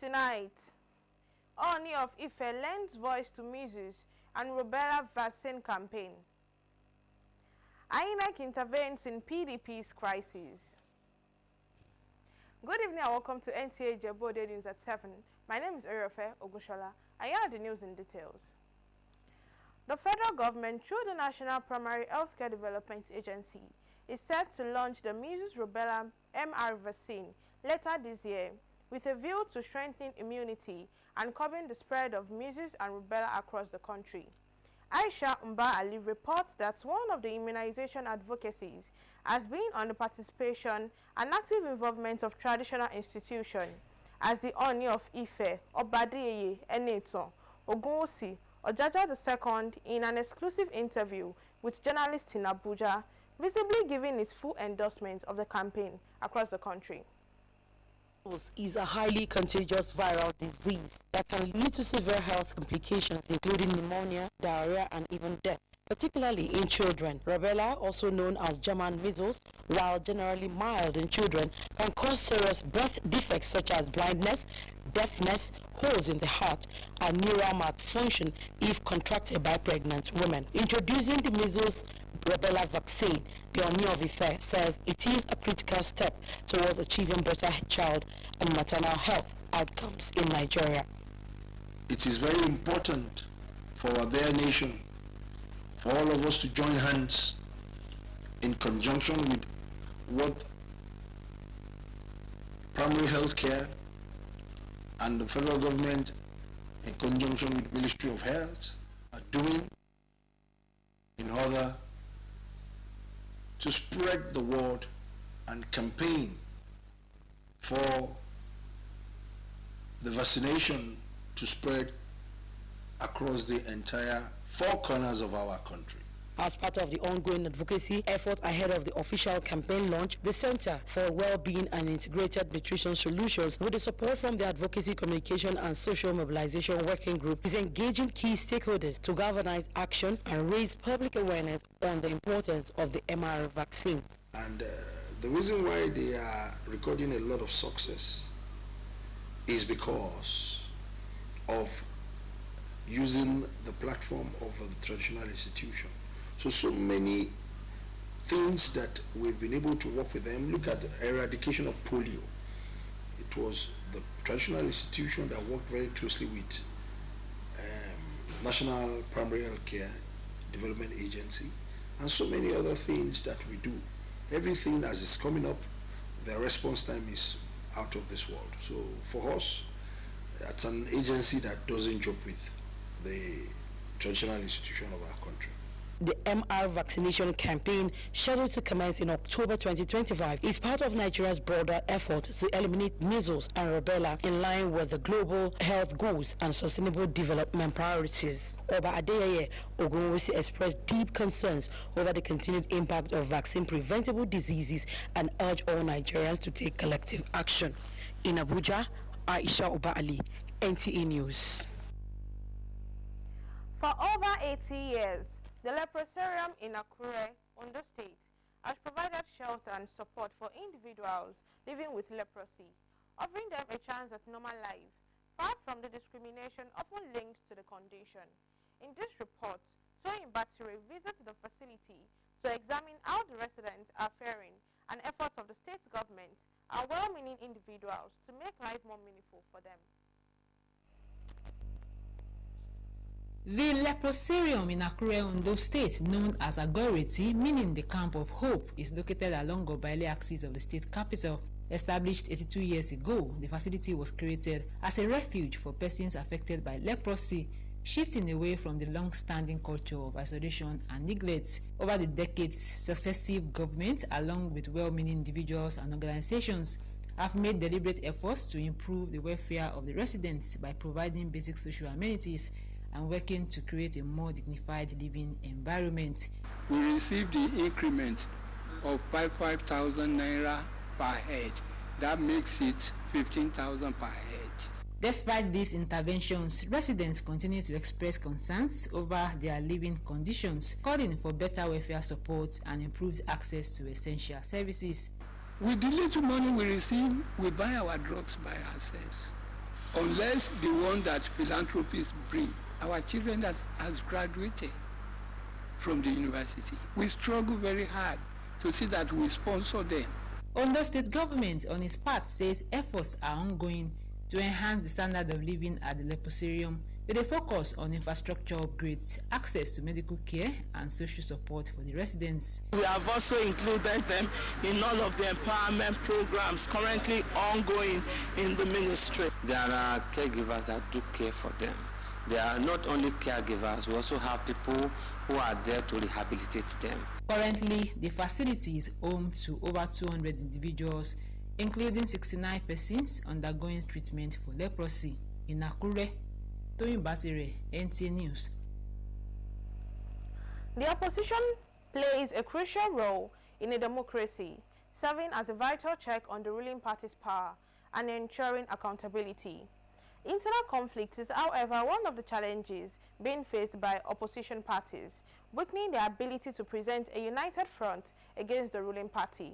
Tonight, Oni of Ife lends voice to measles and rubella vaccine campaign. INEC intervenes in PDP's crisis. Good evening and welcome to Nta Ijebu Ode News at 7. My name is Oriofe Ogushola, and here are the news in details. The federal government, through the National Primary Healthcare Development Agency, is set to launch the measles rubella MR vaccine later this year, with a view to strengthening immunity and curbing the spread of measles and rubella across the country. Aisha Mba Ali reports that one of the immunization advocacies has been on the participation and active involvement of traditional institutions, as the Oni of Ife, Obadiyeye Eneton Ogunwusi Ojaja II, in an exclusive interview with journalists in Abuja, visibly giving its full endorsement of the campaign across the country. Is a highly contagious viral disease that can lead to severe health complications, including pneumonia, diarrhea, and even death, particularly in children. Rubella, also known as German measles, while generally mild in children, can cause serious birth defects such as blindness, deafness, holes in the heart, and neural malfunction if contracted by pregnant women. Introducing the measles rubella vaccine, the Oni of Ife says it is a critical step towards achieving better child and maternal health outcomes in Nigeria. It is very important for our dear nation, for all of us to join hands in conjunction with what primary health care and the federal government in conjunction with Ministry of Health are doing in order to spread the word and campaign for the vaccination to spread across the entire four corners of our country. As part of the ongoing advocacy effort ahead of the official campaign launch, the Center for Well-Being and Integrated Nutrition Solutions, with the support from the Advocacy, Communication and Social Mobilization Working Group, is engaging key stakeholders to galvanize action and raise public awareness on the importance of the MR vaccine. And the reason why they are recording a lot of success is because of using the platform of a traditional institution. So many things that we've been able to work with them. Look at the eradication of polio. It was the traditional institution that worked very closely with National Primary Health Care Development Agency, and so many other things that we do. Everything as it's coming up, the response time is out of this world. So for us, it's an agency that doesn't joke with the traditional institution of our country. The MR vaccination campaign, scheduled to commence in October 2025, is part of Nigeria's broader effort to eliminate measles and rubella in line with the global health goals and sustainable development priorities. Oba Adeyeye Ogunwusi expressed deep concerns over the continued impact of vaccine-preventable diseases and urged all Nigerians to take collective action. In Abuja, Aisha Oba Ali, NTA News. For over 80 years, the Leprosarium in Akure, Ondo State, has provided shelter and support for individuals living with leprosy, offering them a chance at normal life, far from the discrimination often linked to the condition. In this report, Toyin Batire visits the facility to examine how the residents are faring and efforts of the state government and well-meaning individuals to make life more meaningful for them. The Leprosarium in Akure, Ondo State, known as Agoriti, meaning the Camp of Hope, is located along Obaile axis of the state capital. Established 82 years ago, the facility was created as a refuge for persons affected by leprosy, shifting away from the long-standing culture of isolation and neglect. Over the decades, successive governments, along with well-meaning individuals and organizations, have made deliberate efforts to improve the welfare of the residents by providing basic social amenities and working to create a more dignified living environment. We received the increment of 5,000 naira per head. That makes it 15,000 per head. Despite these interventions, residents continue to express concerns over their living conditions, calling for better welfare support and improved access to essential services. With the little money we receive, we buy our drugs by ourselves. unless the one that philanthropists bring. Our children has graduated from the university. We struggle very hard to see that we sponsor them. Ondo State government, on its part, says efforts are ongoing to enhance the standard of living at the leprosarium with a focus on infrastructure upgrades, access to medical care, and social support for the residents. We have also included them in all of the empowerment programs currently ongoing in the ministry. There are caregivers that do care for them. They are not only caregivers, we also have people who are there to rehabilitate them. Currently, the facility is home to over 200 individuals, including 69 persons undergoing treatment for leprosy. In Akure, Toyin Batire, NTA News. The opposition plays a crucial role in a democracy, serving as a vital check on the ruling party's power and ensuring accountability. Internal conflict is, however, one of the challenges being faced by opposition parties, weakening their ability to present a united front against the ruling party.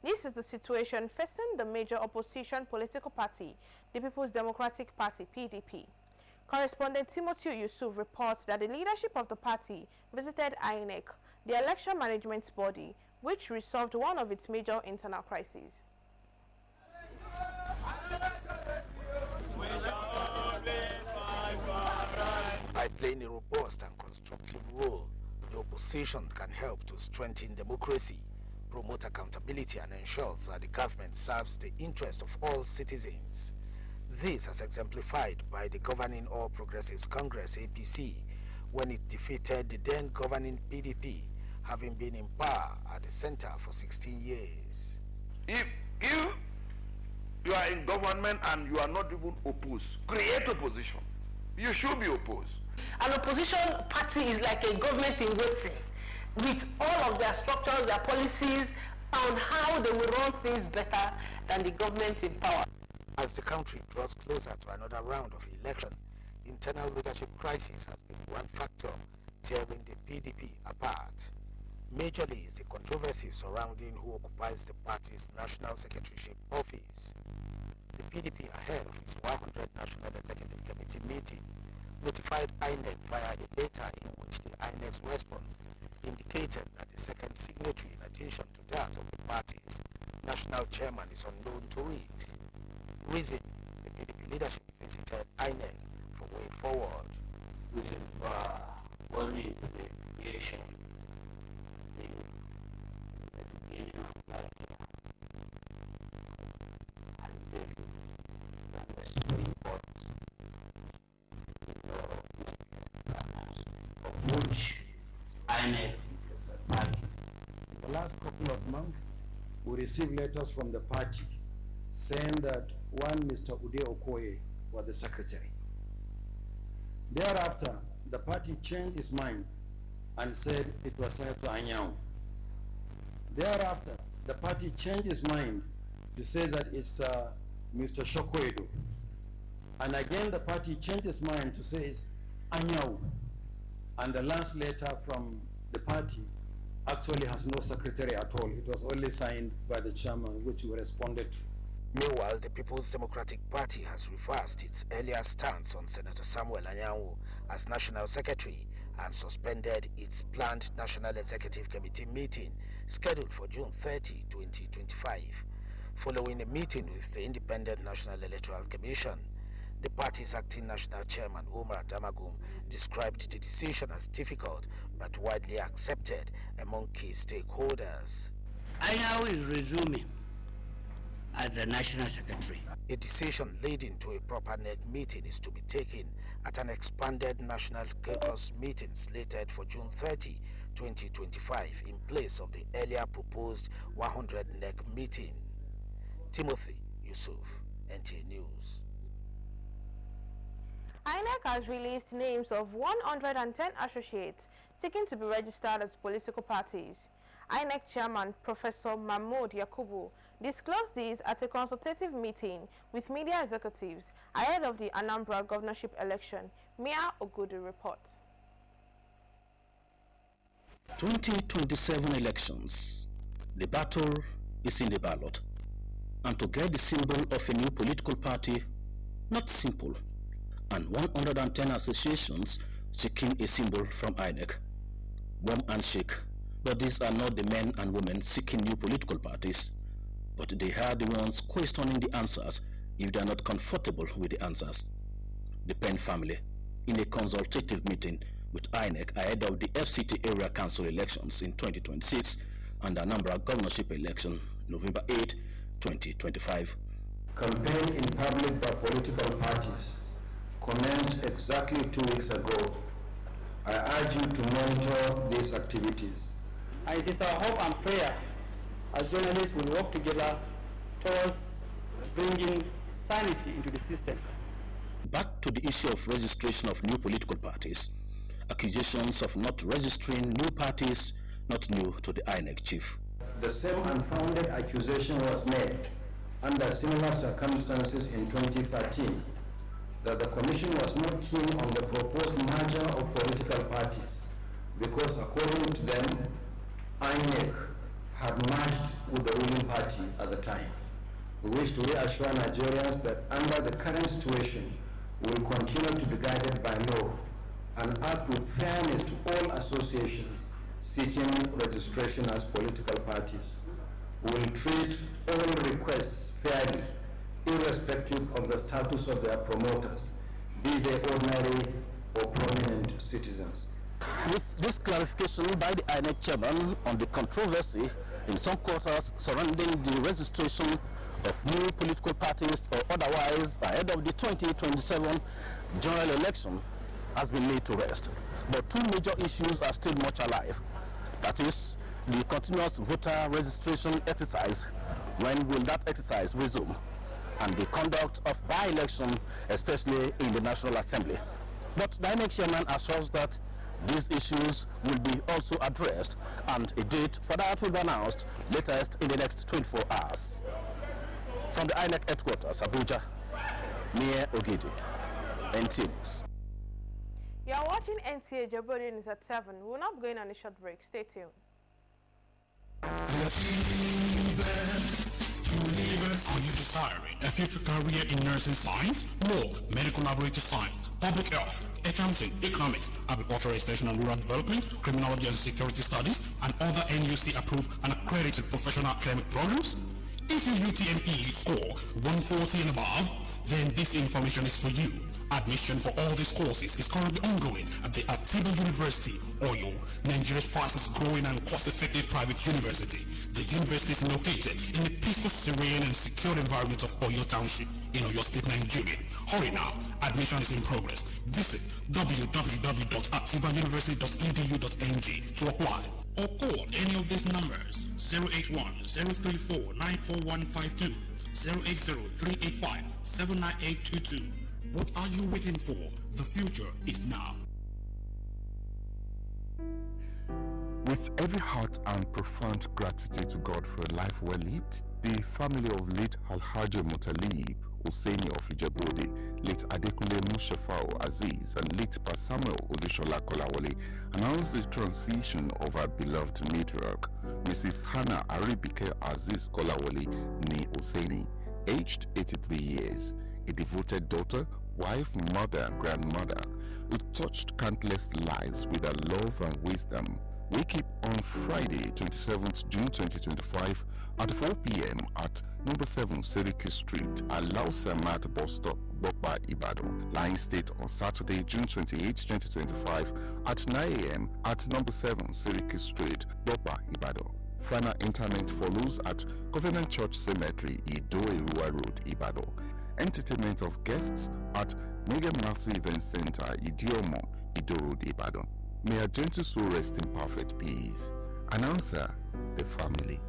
This is the situation facing the major opposition political party, the People's Democratic Party, PDP. Correspondent Timothy Yusuf reports that the leadership of the party visited INEC, the election management body, which resolved one of its major internal crises. By playing a robust and constructive role, the opposition can help to strengthen democracy, promote accountability, and ensures that the government serves the interest of all citizens. This as exemplified by the governing All Progressives Congress (APC) when it defeated the then governing PDP, having been in power at the center for 16 years. If you are in government and you are not even opposed, create opposition. You should be opposed. An opposition party is like a government in waiting, with all of their structures, their policies, on how they will run things better than the government in power. As the country draws closer to another round of election, internal leadership crisis has been one factor tearing the PDP apart. Majorly is the controversy surrounding who occupies the party's national secretaryship office. The PDP, ahead of its 100 National Executive Committee meeting, notified INEC via a letter in which the INEC's response indicated that the second signatory, in addition to that of the party's national chairman, is unknown to it. Reason, the PDP leadership visited INEC for way forward. We have gone into the creation in the beginning of last year, and then the Supreme Court of which INEC is a party. In the last couple of months, we received letters from the party saying that one Mr. Ode Okoye was the secretary. Thereafter, the party changed its mind and said it was Senator Anyao. Thereafter, the party changed its mind to say that it's Mr. Shokwedo. And again, the party changed its mind to say it's Anyao. And the last letter from the party actually has no secretary at all. It was only signed by the chairman, which we responded to. Meanwhile, the People's Democratic Party has reversed its earlier stance on Senator Samuel Anyanwu as National Secretary and suspended its planned National Executive Committee meeting scheduled for June 30, 2025. Following a meeting with the Independent National Electoral Commission, the party's acting national chairman, Umar Damagum, described the decision as difficult but widely accepted among key stakeholders. Anyao is resuming as the National Secretary. A decision leading to a proper NEC meeting is to be taken at an expanded National Caucus meeting slated for June 30, 2025 in place of the earlier proposed 100 NEC meeting. Timothy Yusuf, NTA News. INEC has released names of 110 associates seeking to be registered as political parties. INEC Chairman Professor Mahmoud Yakubu disclosed this at a consultative meeting with media executives ahead of the Anambra governorship election. Mia Ogudu reports. 2027 elections. The battle is in the ballot. And to get the symbol of a new political party, Not simple. And 110 associations seeking a symbol from INEC. Warm handshake, but these are not the men and women seeking new political parties, but they are the ones questioning the answers if they are not comfortable with the answers. The Penn family, in a consultative meeting with INEC ahead of the FCT area council elections in 2026 and the Anambra governorship election November 8, 2025. Campaign in public by political parties commenced exactly 2 weeks ago. I urge you to monitor these activities. And it is our hope and prayer as journalists will work together towards bringing sanity into the system. Back to the issue of registration of new political parties. Accusations of not registering new parties not new to the INEC chief. The same unfounded accusation was made under similar circumstances in 2013 that the Commission was not keen on the proposed merger of political parties because, according to them, INEC had merged with the ruling party at the time. We wish to reassure Nigerians that under the current situation, we will continue to be guided by law and act with fairness to all associations seeking registration as political parties. We will treat all requests fairly, irrespective of the status of their promoters, be they ordinary or prominent citizens. With this clarification by the INEC chairman on the controversy in some quarters surrounding the registration of new political parties or otherwise ahead of the 2027 general election has been laid to rest. But two major issues are still much alive. That is, the continuous voter registration exercise. When will that exercise resume? And the conduct of by-election, especially in the National Assembly. But the INEC chairman assures that these issues will be also addressed, and a date for that will be announced latest in the next 24 hours. From the INEC headquarters, Abuja, Nta Ijebu Ode, NTA News. You are watching Nta Ijebu Ode News at 7. We will not be going on a short break. Stay tuned. Are you desiring a future career in nursing science, law, medical laboratory science, public health, accounting, economics, agricultural extension and rural development, criminology and security studies, and other NUC-approved and accredited professional academic programs? If your UTME score 140 and above, then this information is for you. Admission for all these courses is currently ongoing at the Atiba University, Oyo, Nigeria's fastest growing and cost-effective private university. The university is located in the peaceful, serene and secure environment of Oyo Township in Oyo State, Nigeria. Hurry now, admission is in progress. Visit www.atibauniversity.edu.ng to apply or call any of these numbers: 081-034-94152, 080-385-79822. What are you waiting for? The future is now. With every heart and profound gratitude to God for a life well lived, the family of late Alhaji Mutalib Husseini of Ijebu Ode, late Adekunle Mushafao Aziz, and late Pa Samuel Odushola Kolawole announced the transition of our beloved matriarch, Mrs. Hannah Aribike Aziz Kolawole Ni Husseini, aged 83 years, a devoted daughter, wife, mother, and grandmother, who touched countless lives with her love and wisdom. Wake up on Friday, 27th June 2025 at 4 p.m. at number 7 Seriki Street, Alausamat bus stop, Bokba, Ibadan. Line state on Saturday, June 28, 2025 at 9 a.m. at number 7 Seriki Street, Bokba, Ibadan. Final interment follows at Covenant Church Cemetery, Ido-Erua Road, Ibadan. Entertainment of guests at Mega Massey Event Center, Idiomo, Ido Road, Ibadan. May a gentle soul rest in perfect peace. Announcer, the family.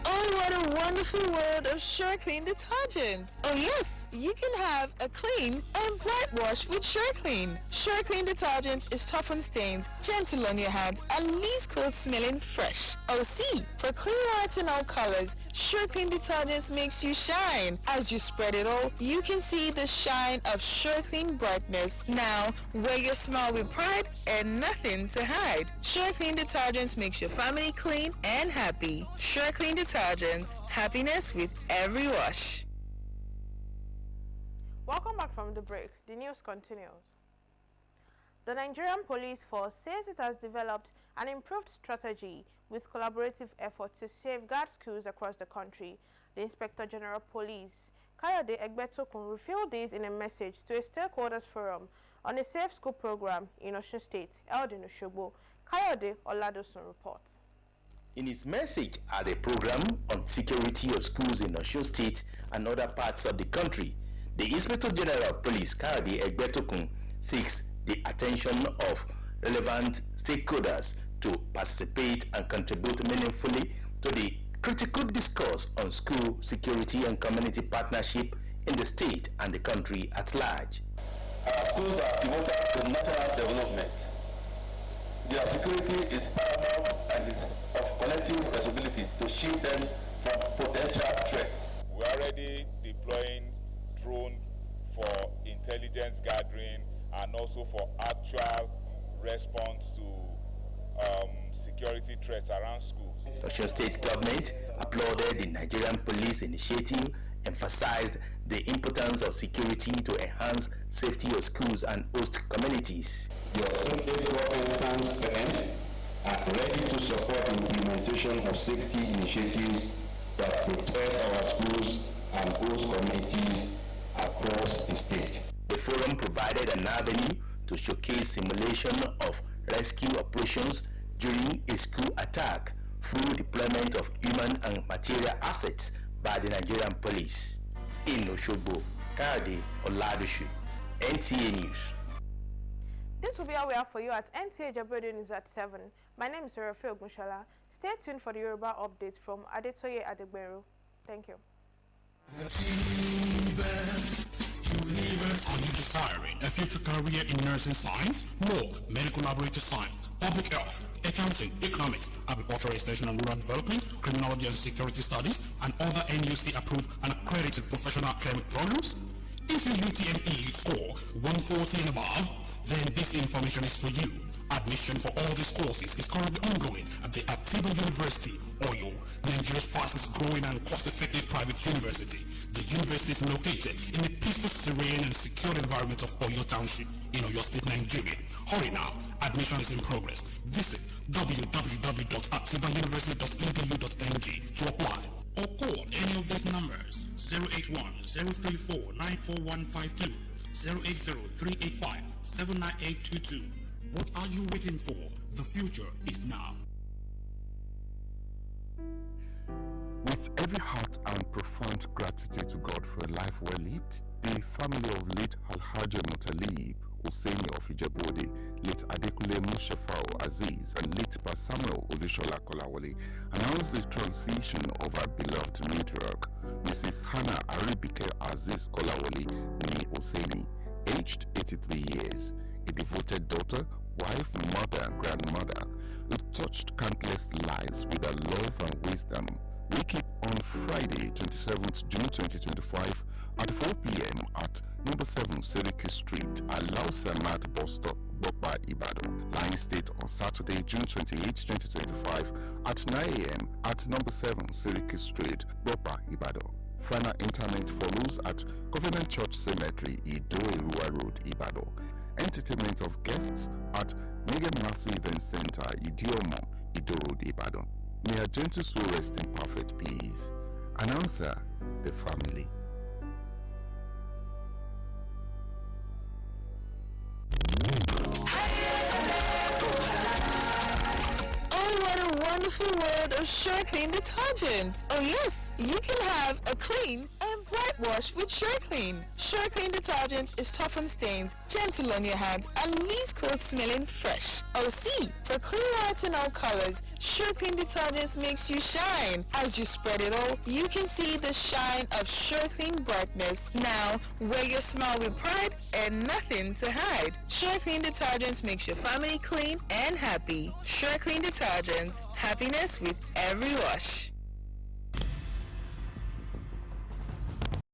Oh, what a wonderful world of Sure Clean detergent. Oh yes, you can have a clean and bright wash with Sure Clean. Sure Clean detergent is tough on stains, gentle on your hands, and leaves clothes smelling fresh. Oh see, for clean whites and all colors, Sure Clean detergent makes you shine. As you spread it all, you can see the shine of Sure Clean brightness. Now, wear your smile with pride and nothing to hide. Sure Clean detergent makes your family clean and happy. Sure Clean detergent, happiness with every wash. Welcome back from the break. The news continues. The Nigerian Police Force says it has developed an improved strategy with collaborative efforts to safeguard schools across the country. The Inspector General Police, Kayode Egbetokun, revealed this in a message to a stakeholders forum on a safe school program in Osun State, held in Osogbo. Kayode Oladosun reports. In his message at the program on security of schools in Osun State and other parts of the country, the Inspector General of Police, Kayode Egbetokun, seeks the attention of relevant stakeholders to participate and contribute meaningfully to the critical discourse on school security and community partnership in the state and the country at large. Our schools are devoted to national development. Their security is paramount and is of collective responsibility to shield them from potential threats. We are already deploying drones for intelligence gathering and also for actual response to security threats around schools. The Osun State government applauded the Nigerian police initiative, emphasized the importance of security to enhance safety of schools and host communities. The Osun State government stands firm and ready to support the implementation of safety initiatives that protect our schools and host communities across the state. The forum provided an avenue to showcase simulation of rescue operations during a school attack through deployment of human and material assets by the Nigerian police. In Osogbo, Kayode Oladosun, NTA News. This will be all we have for you at Nta Ijebu Ode News at 7. My name is Nta Ijebu Ode. Stay tuned for the Yoruba updates from Adetoye Adegberu. Thank you. Are you desiring a future career in nursing science, law, medical laboratory science, public health, accounting, economics, agricultural extension and rural development, criminology and security studies, and other NUC-approved and accredited professional academic programs? If your UTME score 140 and above, then this information is for you. Admission for all these courses is currently ongoing at the Atiba University, Oyo, Nigeria's fastest growing and cost-effective private university. The university is located in the peaceful, serene, and secure environment of Oyo Township in Oyo State, Nigeria. Hurry now, admission is in progress. Visit www.atibauniversity.edu.ng to apply or call any of these numbers: 081-034-94152, 080-385-79822. What are you waiting for? The future is now. With every heart and profound gratitude to God for a life well lived, the family of late Alhaji Mutalib Husseini of Ijebu Ode, late Adekunle Mushafao Aziz, and late Pa Samuel Odeshola Kolawole announced the transition of our beloved matriarch, Mrs. Hannah Aribike Aziz Kolawole Ni Husseini, aged 83 years, a devoted daughter, wife, mother, and grandmother who touched countless lives with her love and wisdom. Wake it on Friday, 27th June 2025 at 4 p.m. at number 7 Seriki Street, Alausamat Bus Stop, Bokpa, Ibadan. Line State on Saturday, June 28, 2025 at 9 a.m. at number 7 Seriki Street, Bokpa, Ibadan. Final interment follows at Covenant Church Cemetery, Ido-Erua Road, Ibadan. Entertainment of guests at Mega Massey Event Center, Idiomo, Ido Road, Ibadan. May a gentle soul rest in perfect peace. Announcer, the family. Oh, what a wonderful world of SureClean detergent. Oh yes, you can have a clean and bright wash with SureClean. SureClean detergent is tough on stains, gentle on your hands, and leaves clothes smelling fresh. Oh see, for clean white in all colors, SureClean detergent makes you shine. As you spread it all, you can see the shine of SureClean brightness. Now, wear your smile with pride and nothing to hide. SureClean detergent makes your family clean and happy. SureClean detergent, happiness with every wash.